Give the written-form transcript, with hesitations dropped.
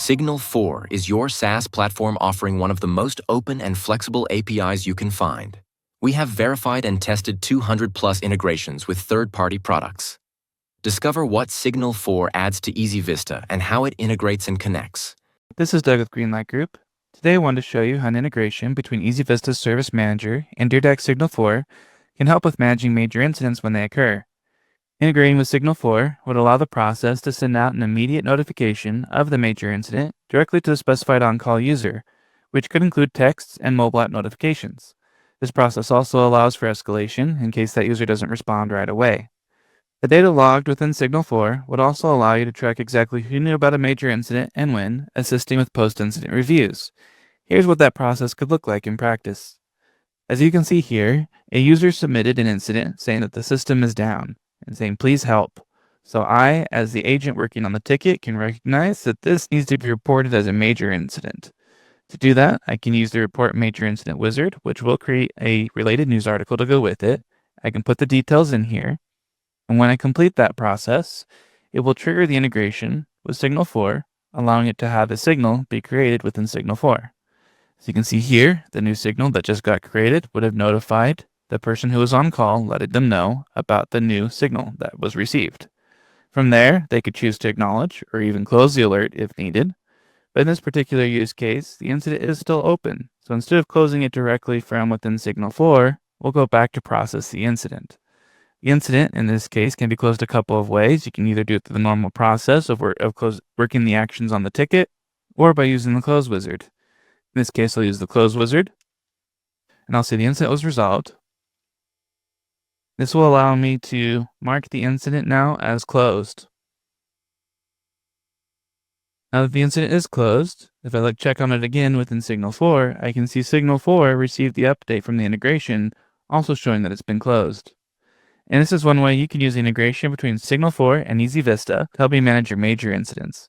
SIGNL4 is your SaaS platform offering one of the most open and flexible APIs you can find. We have verified and tested 200+ integrations with third-party products. Discover what SIGNL4 adds to EasyVista and how it integrates and connects. This is Doug with Greenlight Group. Today I wanted to show you how an integration between EasyVista's Service Manager and Derdack SIGNL4 can help with managing major incidents when they occur. Integrating with SIGNL4 would allow the process to send out an immediate notification of the major incident directly to the specified on-call user, which could include texts and mobile app notifications. This process also allows for escalation in case that user doesn't respond right away. The data logged within SIGNL4 would also allow you to track exactly who knew about a major incident and when, assisting with post-incident reviews. Here's what that process could look like in practice. As you can see here, a user submitted an incident saying that the system is down and saying please help. So I, as the agent working on the ticket, can recognize that this needs to be reported as a major incident. To do that, I can use the Report Major Incident wizard, which will create a related news article to go with it. I can put the details in here, and when I complete that process, it will trigger the integration with SIGNL4, allowing it to have a signal be created within SIGNL4. As you can see here, the new signal that just got created would have notified the person who was on call, letting them know about the new signal that was received. From there, they could choose to acknowledge or even close the alert if needed. But in this particular use case, the incident is still open. So instead of closing it directly from within SIGNL4, we'll go back to process the incident. The incident, in this case, can be closed a couple of ways. You can either do it through the normal process of working the actions on the ticket, or by using the close wizard. In this case, I'll use the close wizard, and I'll say the incident was resolved. This will allow me to mark the incident now as closed. Now that the incident is closed, if I check on it again within SIGNL4, I can see SIGNL4 received the update from the integration, also showing that it's been closed. And this is one way you can use the integration between SIGNL4 and EasyVista to help you manage your major incidents.